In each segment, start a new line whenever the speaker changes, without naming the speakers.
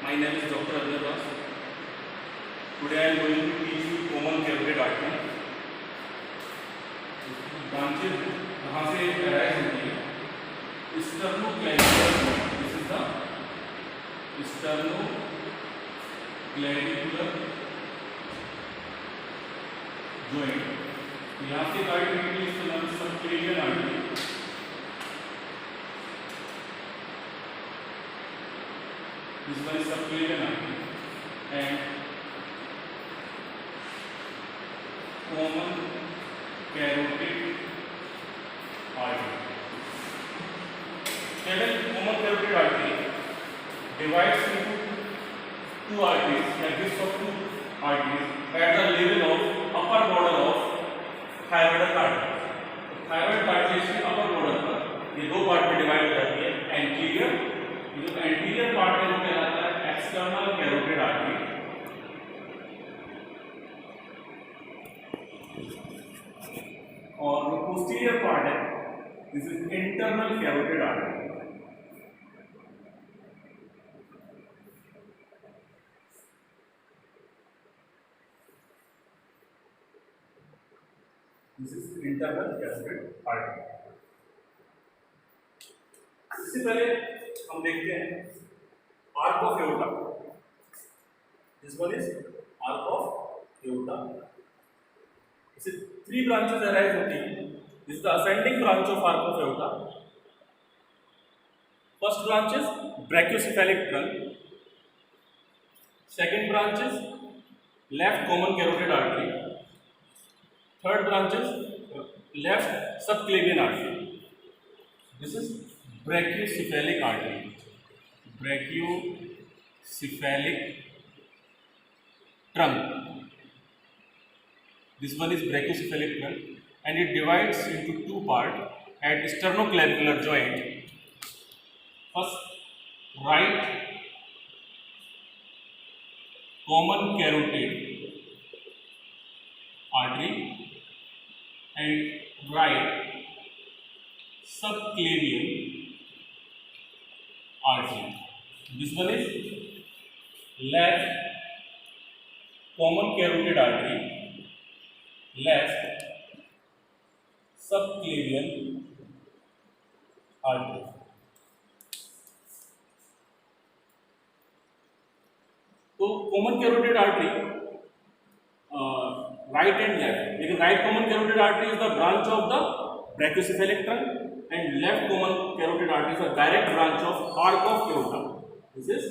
My name is Dr. Ajay Das. Today I am going to teach you common carotid artery. Branches कहाँ से arise होती है? Sternoclavicular. This is the sternoclavicular joint. यहाँ से artery निकली इसका नाम subclavian artery. This one is subclavian artery and common carotid artery. Common carotid artery divides into two arteries, consists of two arteries at the level of upper border of thyroid cartilage. Thyroid cartilage के upper border पर ये दो part में divide हो जाती है. Anterior, जो anterior part है वो कहलाता है एक्सटर्नल कैरोटिड आर्टरी और जो पोस्टीरियर पार्ट है this is internal carotid artery. This is internal carotid artery. इससे पहले हम देखते हैं arch of aorta. This one is arch of aorta. इसे थ्री ब्रांचेस अराइज होती हैं. This is the ascending branch of arch of aorta. First branch is brachiocephalic trunk. Second branch is left common carotid artery. Third branch is left subclavian artery. This is brachiocephalic artery. Brachiocephalic trunk. This one is brachiocephalic trunk and it divides into two parts at sternoclavicular joint. First, right common carotid artery and right subclavian artery. This one is left common carotid artery, left subclavian artery. तो common carotid artery right and left, लेकिन right common carotid artery is the branch of the brachiocephalic trunk and left common carotid artery is a direct branch of arc of aorta. This is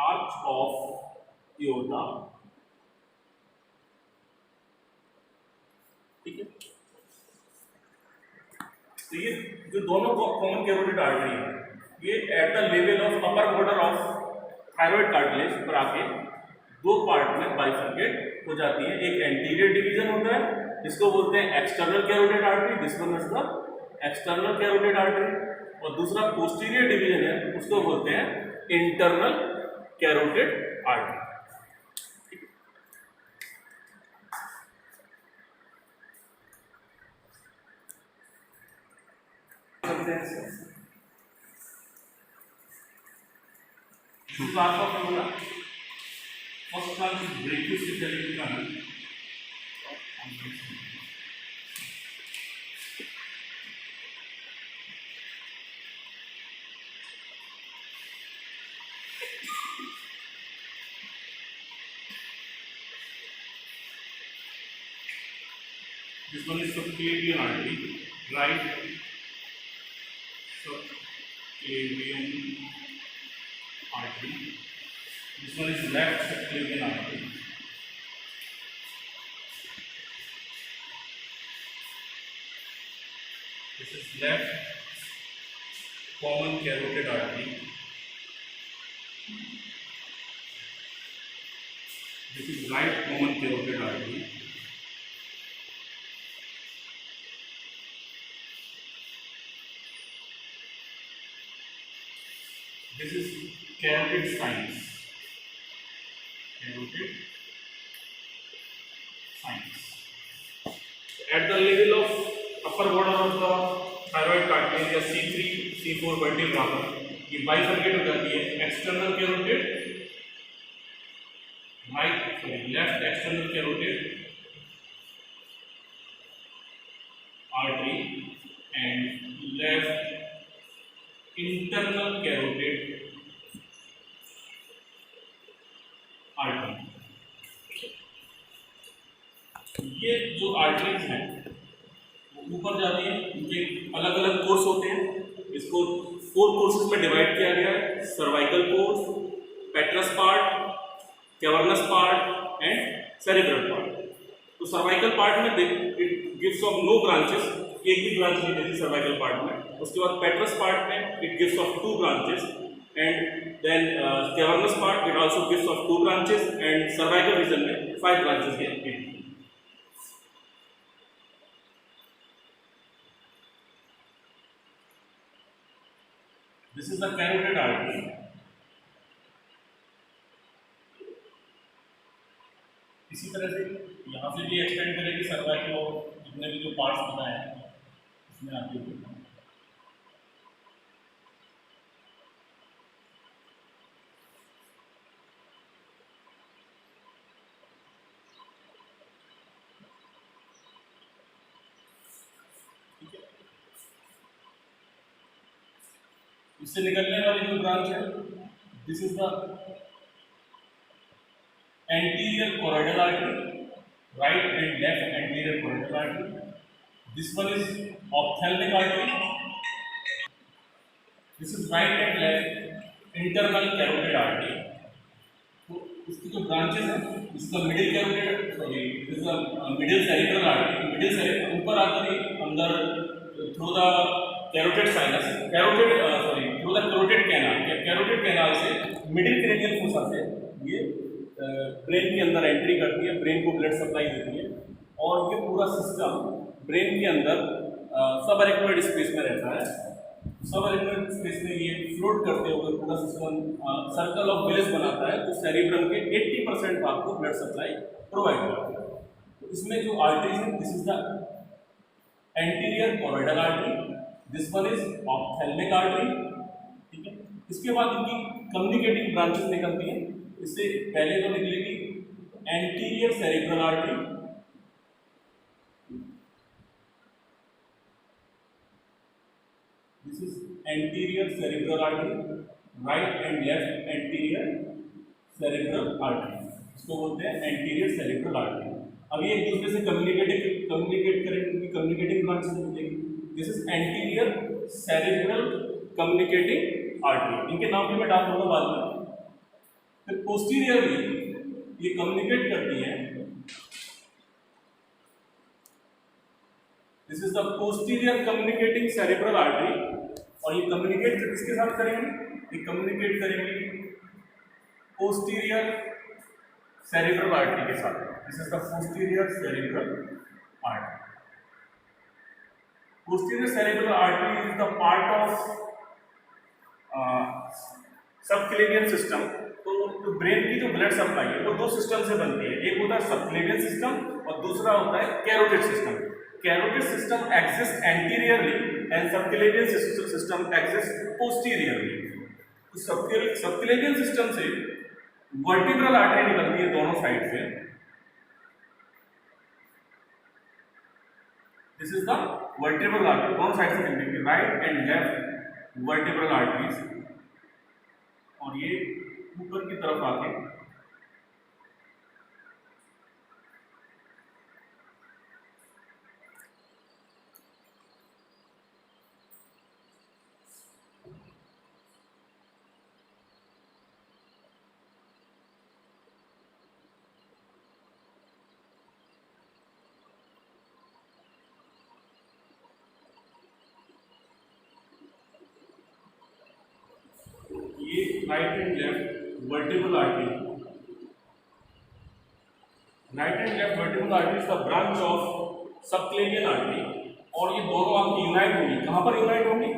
arch of aorta. ठीक है. तो ये जो दोनों common carotid artery है ये at the level of upper border of thyroid cartilage पर आके दो पार्ट में बाइफर्केट हो जाती है. एक एंटीरियर डिवीजन होता है जिसको बोलते हैं external carotid artery. This one is the external carotid artery. और दूसरा पोस्टीरियर डिवीजन है उसको बोलते हैं internal carotid artery. First branch is brachiocephalic trunk. This one is subclavian artery, right subclavian artery. This one is left subclavian artery. This is left common carotid artery. This is right common carotid artery. This is carotid sinus. Carotid sinus. At the level of upper border of the thyroid cartilage या C3, C4 vertebra पर ये bifurcate हो जाती है external carotid left external carotid artery and left internal carotid artery. ये जो arteries हैं वो ऊपर जाती हैं, इनके अलग अलग कोर्स होते हैं। इसको 4 कोर्सेज में डिवाइड किया गया है: cervical course, petrous part, cavernous part and cerebral part. तो सर्वाइकल पार्ट में it gives off no branches, एक भी ब्रांच नहीं देती सर्वाइकल पार्ट में। उसके बाद पेट्रस पार्ट में it gives off 2 branches and then cavernous part it also gives off 2 branches and cervical region में 5 ब्रांचेस है। This is the carotid artery. इसी तरह से यहाँ से भी एक्सटेंड करेगी सर्वाइकल और जितने भी जो पार्ट्स बताए हैं इसमें आती है। इससे निकलने वाली जो ब्रांच है, this is the anterior choroidal artery, right and left anterior choroidal artery. This one is ophthalmic artery, this is right and left internal carotid artery. तो इसकी जो ब्रांचेस हैं, इसका middle carotid, sorry this is the middle cerebral artery. Middle cerebral ऊपर आती है अंदर through the carotid sinus, carotid sorry through the carotid canal, carotid canal से मिडिल क्रेनियल फोसा से ये ब्रेन के अंदर एंट्री करती है, ब्रेन को ब्लड सप्लाई देती है और ये पूरा सिस्टम ब्रेन के अंदर सब एरेक्नोइड स्पेस में रहता है। सब एरेक्नोइड स्पेस में ये फ्लोट करते हुए पूरा सिस्टम सर्कल ऑफ विलेज बनाता है, तो सेरिब्रम के 80% भाग को ब्लड सप्लाई प्रोवाइड करता है। तो इसमें जो आर्टरीज है, this is the anterior choroidal artery, this one is ophthalmic artery, ठीक है। इसके बाद इनकी कम्युनिकेटिंग ब्रांचेस निकलती हैं। इससे पहले तो निकलेगी anterior cerebral artery, this is anterior cerebral artery, right and left anterior cerebral artery, इसको बोलते हैं एंटीरियर सेरिब्रल आर्टरी। अब ये एक दूसरे से कम्युनिकेट करेंगे, कम्युनिकेटिंग ब्रांचेस मिलेगी। This is anterior cerebral communicating artery, इनके नाम भी मैं डाल दूंगा बाद में। फिर पोस्टीरियरली ये कम्युनिकेट करती है, this is the posterior communicating cerebral artery. और ये कम्युनिकेट किसके साथ करेंगे? ये कम्युनिकेट करेंगे पोस्टीरियर सेरिब्रल आर्टरी के साथ। This is the posterior cerebral artery. Posterior cerebral artery is the part of subclavian system. तो ब्रेन की जो ब्लड सप्लाई है वो 2 सिस्टम से बनती है, एक होता है सबक्लेवियन सिस्टम और दूसरा होता है carotid system. Carotid system exist anteriorly and subclavian system exist posteriorly. तो सबक्लेवियन सिस्टम से वर्टिब्रल आर्टरी निकलती है दोनों साइड से, this is the vertebral artery, दोनों साइड से निकलेगी, right and left vertebral arteries. और ये ऊपर की तरफ आके ये right and left vertebral artery, right and left vertebral artery का ब्रांच ऑफ सबक्लेवियन आर्टरी। और ये दोनों आपकी यूनाइट होंगी, कहाँ पर यूनाइट होंगी?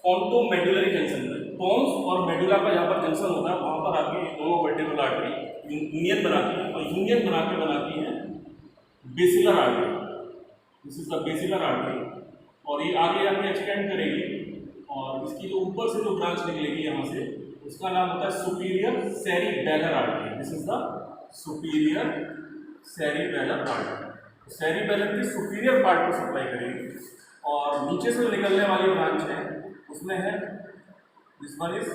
पोंटो मेडुलरी जंक्शन में। पोन्स और मेडुला का जहाँ पर जंक्शन होता है वहाँ पर आके ये दोनों वर्टिब्रल आर्टरी यूनियन बनाती है और यूनियन बना के बनाती है basilar artery, this is the basilar artery. और ये आगे आके एक्सटेंड करेगी और इसकी जो ऊपर से जो ब्रांच निकलेगी यहाँ से उसका नाम होता है superior cerebellar artery, this is the superior cerebellar artery. Cerebellar के सुपीरियर पार्ट को सप्लाई करेगी और नीचे से निकलने वाली ब्रांच है उसमें है this one is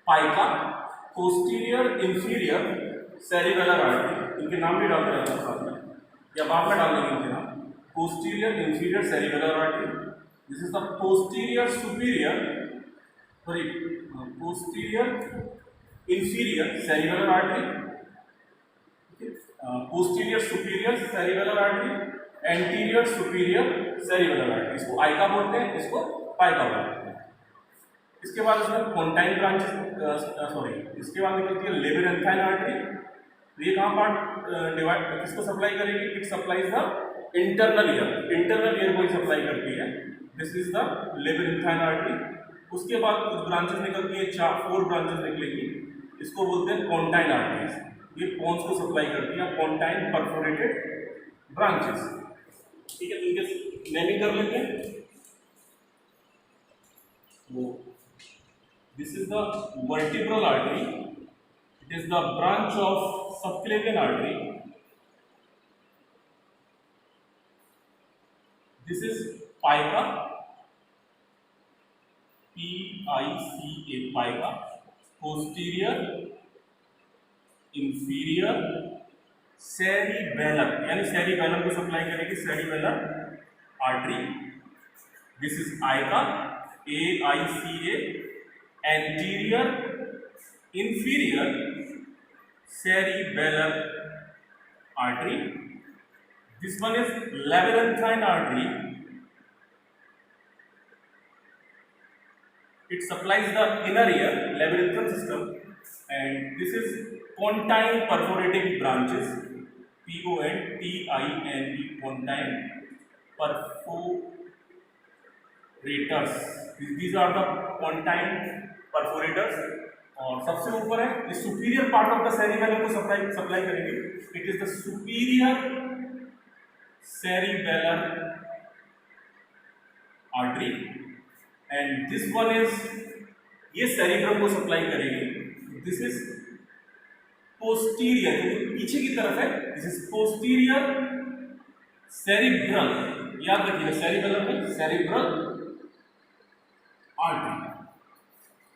PICA posterior inferior cerebellar artery. इनके नाम भी डाल रहे हैं साथ में या बाद में डाल देंगे इनके नाम। Posterior inferior cerebellar artery, this is the posterior superior sorry posterior inferior cerebellar artery, posterior superior cerebellar artery, anterior superior cerebellar artery. इसको आइका बोलते हैं, इसको पाइका बोलते हैं। इसके बाद इसमें कॉन्टाइन ब्रांच इसके बाद निकलती है लेबिरिंथाइन आर्टरी। तो ये कहाँ पार्ट डिवाइड किसको सप्लाई करेगी? It supplies the internal ear को ही सप्लाई करती है। This is the labyrinthine artery. उसके बाद कुछ ब्रांचेस निकलती है, 4 ब्रांचेस निकलेगी, इसको बोलते हैं कॉन्टाइन आर्टरीज। ये पोन्स को सप्लाई करती है, कॉन्टाइन परफोरेटेड ब्रांचेस। ठीक है, तो इनके नेमिंग कर लेते हैं। This is the vertebral artery, it is the branch of subclavian artery. This is PICA, PICA PICA, posterior inferior cerebellar, यानी सेरिबेलर को सप्लाई करेगी cerebellar artery. This is AICA, AICA, anterior inferior cerebellar artery. This one is labyrinthine artery, it supplies the inner ear labyrinthal system, and this is pontine perforating branches, PONTINE, pontine perforators. These are the pontine perforators। और सबसे ऊपर है ये superior part of the cerebellum को supply करेंगे। It is the superior cerebellar artery, and this one is ये cerebrum को supply करेगी। दिस इज पोस्टीरियर, पीछे की तरफ है, दिस इज पोस्टीरियर सेरिब्रल। याद रखिएगा सेरिबेलम में सेरिब्रल आर्टरी।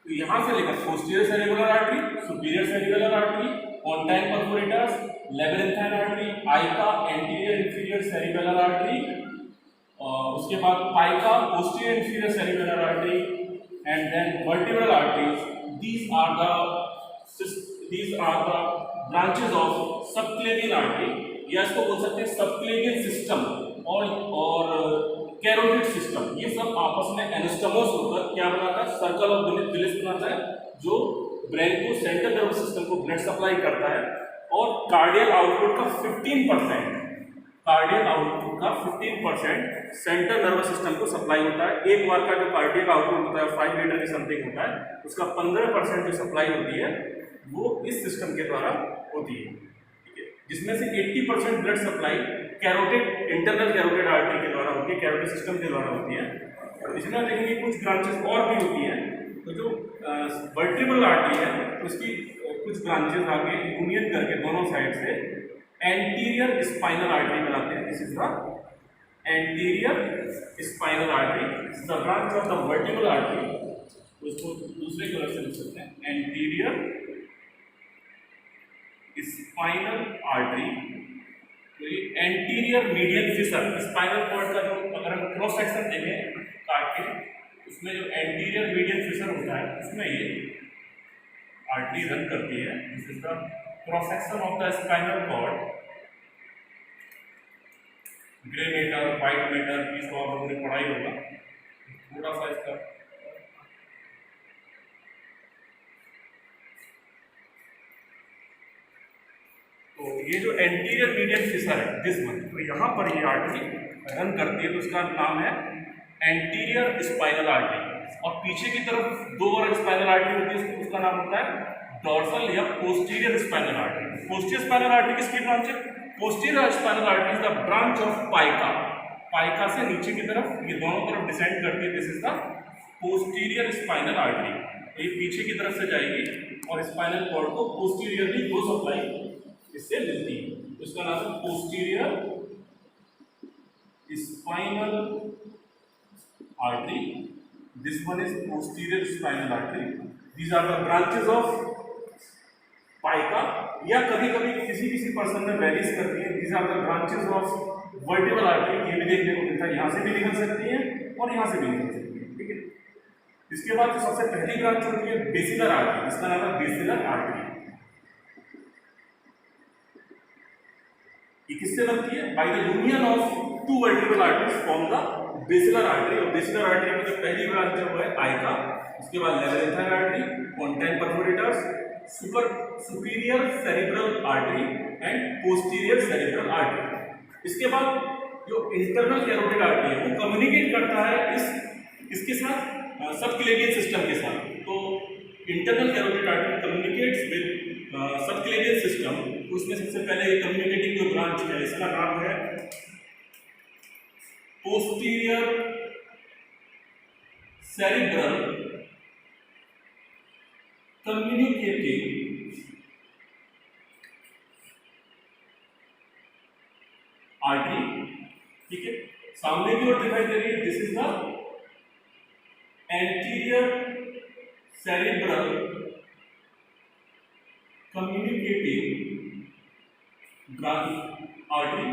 तो यहां से लेकर posterior cerebellar artery, superior cerebellar artery, pontine perforators, labyrinthine artery, AICA, anterior inferior cerebellar artery, उसके बाद PICA, posterior inferior cerebellar artery, and then vertebral arteries. these are the branches of subclavian artery, या इसको बोल सकते हैं subclavian system और carotid system. ये सब आपस में एनास्टोमोस होकर क्या बनाता है? सर्कल ऑफ विलिस बनाता है, जो ब्रेन को, सेंट्रल नर्वस सिस्टम को ब्लड सप्लाई करता है। और कार्डियल आउटपुट का 15% सेंट्रल नर्वस सिस्टम को सप्लाई होता है। एक बार का जो कार्डियक आउटपुट होता है 5 लीटर की समथिंग होता है, उसका 15% जो सप्लाई होती है वो इस सिस्टम के द्वारा होती है। ठीक है, जिसमें से 80% blood supply carotid, internal carotid artery के द्वारा होती है, कैरोटिड सिस्टम के द्वारा होती है। और इसमें देखेंगे कुछ ब्रांचेस और भी होती हैं। तो जो वर्टिब्रल आर्टरी है उसकी कुछ ब्रांचेस आगे यूनियन करके दोनों साइड से एंटीरियर स्पाइनल आर्टरी बनाते हैं। This is the anterior spinal artery, the branch of the vertebral artery. उसको दूसरे कलर से लिख सकते हैं, एंटीरियर स्पाइनल आर्टरी। तो ये anterior median fissure, spinal cord का जो अगर हम क्रॉस सेक्शन देखें काट के, उसमें जो एंटीरियर मीडियन फिशर होता है उसमें ये आर्टरी रन करती है। This is the cross section of the spinal cord. Grey matter, white matter, इसको आप लोगों ने पढ़ाई होगा थोड़ा सा इसका। तो ये जो एंटीरियर मीडियन फिशर है दिस वन, तो यहाँ पर ये आर्टरी रन करती है, तो उसका नाम है एंटीरियर स्पाइनल आर्टरी। और पीछे की तरफ 2 और स्पाइनल आर्टरी होती है, उसका नाम होता है डॉर्सल या posterior spinal artery. Posterior spinal artery किसकी ब्रांच है? Posterior spinal artery is the branch of PICA. PICA से नीचे की तरफ ये दोनों तरफ डिसेंड करती है। This is the posterior spinal artery. ये पीछे की तरफ से जाएगी और स्पाइनल कॉर्ड को पोस्टीरियरली दो सप्लाई इससे मिलती है। तो इसका नाम है posterior spinal artery. This one is posterior spinal artery. These are the branches of PICA, या कभी कभी किसी किसी पर्सन में वेरीज करती है। These are the branches of vertebral artery. ये भी देखने को मिलता है, यहाँ से भी निकल सकती है और यहाँ से भी निकल सकती है। ठीक है, इसके बाद जो सबसे पहली ब्रांच होती है बेसिलर आर्टरी। इसका नाम है बेसिलर आर्टरी। ये किससे बनती है? By the union of two vertebral arteries form the basilar artery. और बेसिलर आर्टरी की जो पहली ब्रांच है वो है पाइका, उसके बाद labyrinthine artery, pontine perforators, superior cerebral artery and posterior cerebral artery. इसके बाद जो इंटरनल कैरोटिड आर्टरी है वो कम्युनिकेट करता है इसके साथ सबक्लेवियन सिस्टम के साथ। तो internal carotid artery communicates with subclavian system. तो उसमें सबसे पहले कम्युनिकेटिंग जो ब्रांच है इसका नाम है पोस्टीरियर सेरिब्रल कम्युनिकेटिंग आर्टरी। ठीक है, सामने की ओर दिखाई दे रही है, this is the anterior cerebral communicating branch artery.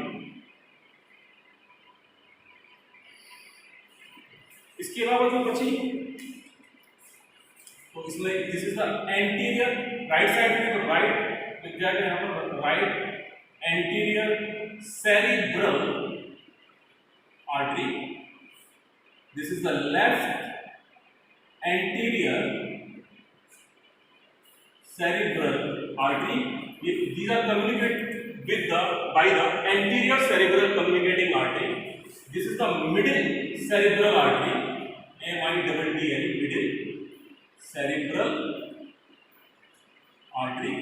इसके अलावा जो बची तो इसमें this is the anterior, right side में तो राइट एग्जैक्ट यहाँ पर right anterior cerebral artery. This is the left anterior cerebral artery. ये these are communicate with the by the anterior cerebral communicating artery. This is the middle cerebral artery, MIDDL, middle cerebral artery।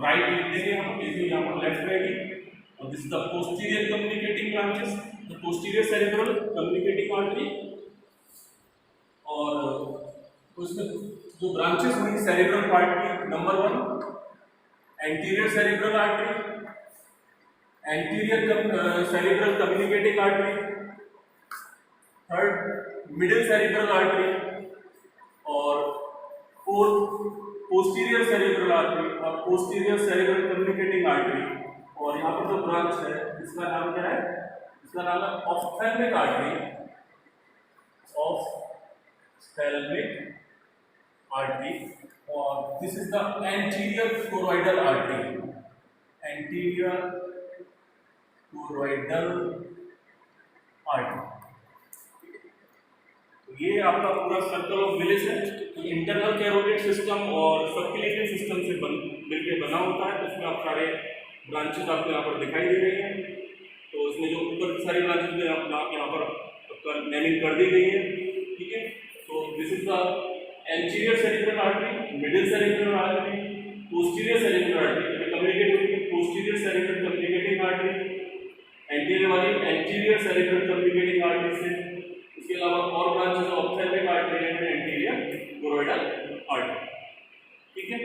Right लिख देंगे हम, इसलिए यहाँ पर left रहेगी। और this is the posterior communicating branches, the posterior cerebral communicating artery. और उसमें जो ब्रांचेस हुई सेरिब्रल पार्ट की, number 1 anterior cerebral artery, anterior cerebral communicating artery, third middle cerebral artery, और फोर्थ पोस्टीरियर सेरिब्रल आर्टरी और posterior cerebral communicating artery. और यहाँ पर जो ब्रांच है इसका नाम क्या है? इसका नाम है ऑफ्थैल्मिक आर्टरी, ऑफ्थैल्मिक आर्टरी। और this is the anterior choroidal artery, anterior choroidal artery. ये आपका पूरा सर्कल ऑफ विलेज है। तो इंटरनल कैरोटिड सिस्टम और सबक्लेवियन सिस्टम से मिलकर बना होता है। तो उसमें आप सारे ब्रांचेस आपको यहाँ पर दिखाई दे रही हैं। तो इसमें जो ऊपर सारी ब्रांचेस में यहाँ पर आपका नेमिंग कर दी गई है। ठीक है, तो this is the anterior cerebral artery, middle cerebral artery, posterior cerebral artery communicate होती है posterior cerebral communicating artery, anterior वाली एंटीरियर सेरिब्रल कम्युनिकेटिंग आर्टरी से। इसके अलावा और branches ophthalmic artery and anterior choroidal artery. ठीक है,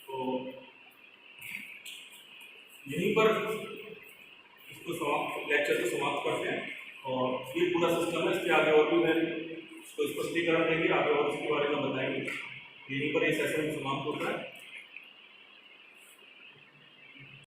तो यहीं पर इसको लेक्चर को समाप्त करते हैं। और ये पूरा सिस्टम है, इसके आगे और भी मैं इसको स्पष्टीकरण देंगे, आगे और इसके बारे में बताएंगे। यहीं पर ये सेशन समाप्त होता है।